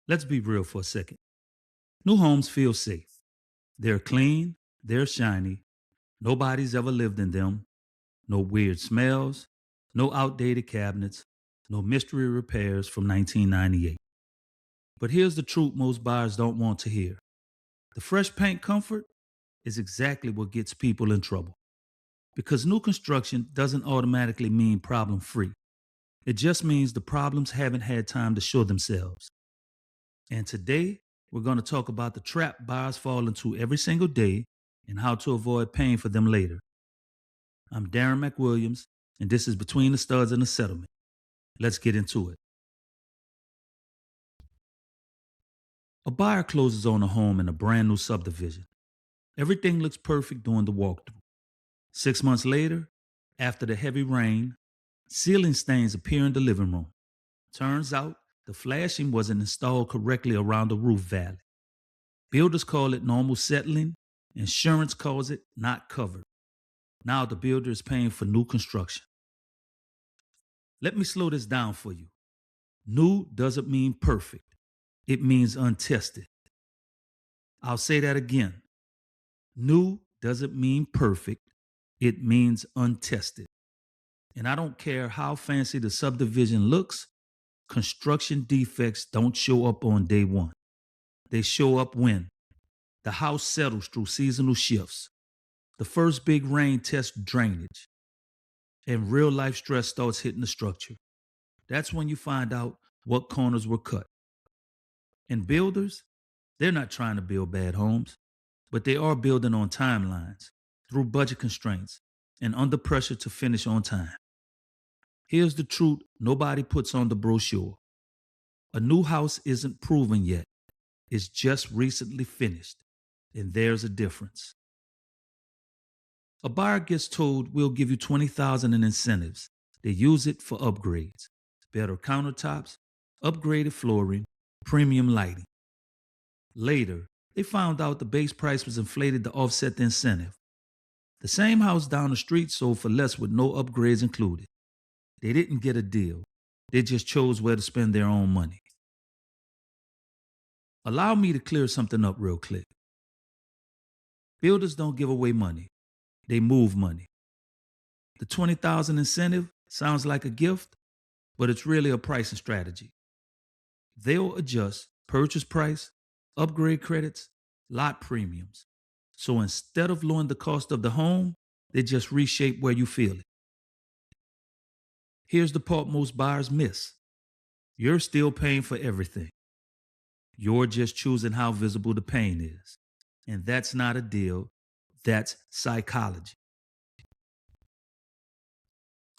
Let's be real for a second. New homes feel safe. They're clean, they're shiny, nobody's ever lived in them, no weird smells, no outdated cabinets, no mystery repairs from 1998. But here's the truth most buyers don't want to hear. The fresh paint comfort is exactly what gets people in trouble. Because new construction doesn't automatically mean problem free. It just means the problems haven't had time to show themselves. And today, we're going to talk about the trap buyers fall into every single day and how to avoid paying for them later. I'm Darrin McWilliams, and this is Between the Studs and the Settlement. Let's get into it. A buyer closes on a home in a brand new subdivision. Everything looks perfect during the walkthrough. 6 months later, after the heavy rain, ceiling stains appear in the living room. Turns out the flashing wasn't installed correctly around the roof valley. Builders call it normal settling. Insurance calls it not covered. Now the builder is paying for new construction. Let me slow this down for you. New doesn't mean perfect. It means untested. I'll say that again. New doesn't mean perfect. It means untested. And I don't care how fancy the subdivision looks, construction defects don't show up on day one. They show up when the house settles through seasonal shifts, the first big rain tests drainage, and real life stress starts hitting the structure. That's when you find out what corners were cut. And builders, they're not trying to build bad homes, but they are building on timelines, through budget constraints, and under pressure to finish on time. Here's the truth nobody puts on the brochure. A new house isn't proven yet. It's just recently finished. And there's a difference. A buyer gets told, we'll give you $20,000 in incentives. They use it for upgrades, better countertops, upgraded flooring, premium lighting. Later, they found out the base price was inflated to offset the incentive. The same house down the street sold for less with no upgrades included. They didn't get a deal. They just chose where to spend their own money. Allow me to clear something up real quick. Builders don't give away money. They move money. The $20,000 incentive sounds like a gift, but it's really a pricing strategy. They'll adjust purchase price, upgrade credits, lot premiums. So instead of lowering the cost of the home, they just reshape where you feel it. Here's the part most buyers miss. You're still paying for everything. You're just choosing how visible the pain is. And that's not a deal, that's psychology.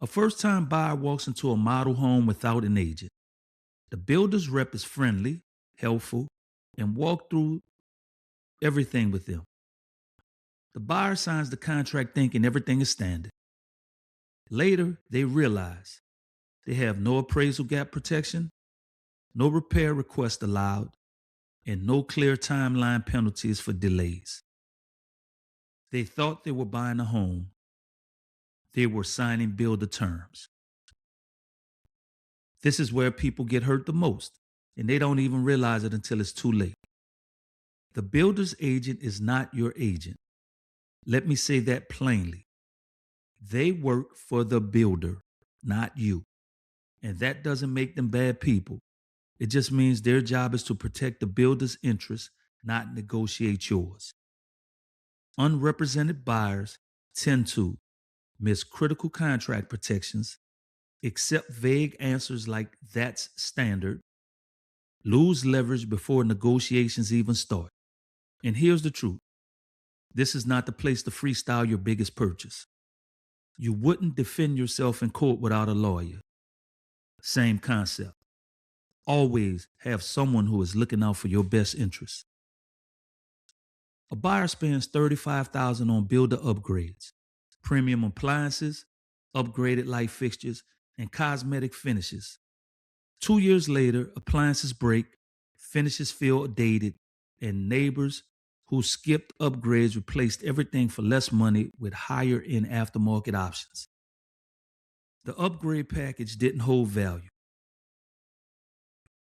A first-time buyer walks into a model home without an agent. The builder's rep is friendly, helpful, and walk through everything with them. The buyer signs the contract thinking everything is standard. Later, they realize they have no appraisal gap protection, no repair request allowed, and no clear timeline penalties for delays. They thought they were buying a home. They were signing builder terms. This is where people get hurt the most, and they don't even realize it until it's too late. The builder's agent is not your agent. Let me say that plainly. They work for the builder, not you. And that doesn't make them bad people. It just means their job is to protect the builder's interests, not negotiate yours. Unrepresented buyers tend to miss critical contract protections, accept vague answers like that's standard, lose leverage before negotiations even start. And here's the truth. This is not the place to freestyle your biggest purchase. You wouldn't defend yourself in court without a lawyer. Same concept. Always have someone who is looking out for your best interests. A buyer spends $35,000 on builder upgrades, premium appliances, upgraded light fixtures, and cosmetic finishes. 2 years later, appliances break, finishes feel dated, and neighbors who skipped upgrades replaced everything for less money with higher end aftermarket options. The upgrade package didn't hold value.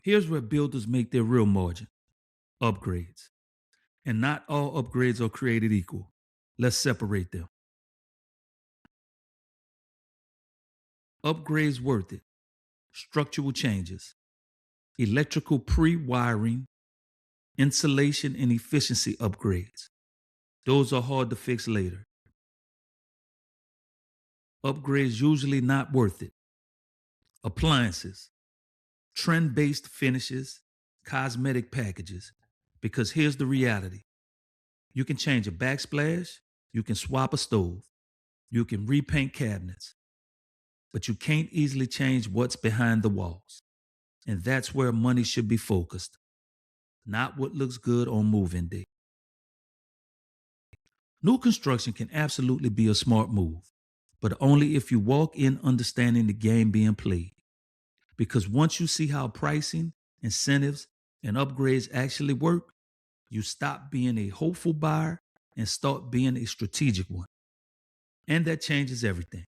Here's where builders make their real margin: upgrades. And not all upgrades are created equal. Let's separate them. Upgrades worth it: structural changes, electrical pre wiring, insulation, and efficiency upgrades. Those are hard to fix later. Upgrades usually not worth it: appliances, trend based finishes, cosmetic packages. Because here's the reality: you can change a backsplash, you can swap a stove, you can repaint cabinets, but you can't easily change what's behind the walls. And that's where money should be focused, not what looks good on move-in day. New construction can absolutely be a smart move, but only if you walk in understanding the game being played. Because once you see how pricing, incentives, and upgrades actually work, you stop being a hopeful buyer and start being a strategic one. And that changes everything.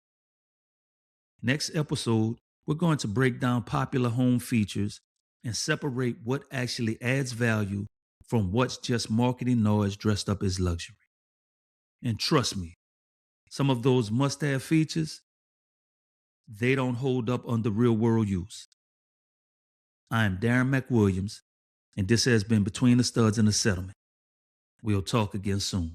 Next episode, we're going to break down popular home features and separate what actually adds value from what's just marketing noise dressed up as luxury. And trust me, some of those must-have features, they don't hold up under real-world use. I am Darrin McWilliams, and this has been Between the Studs and the Settlement. We'll talk again soon.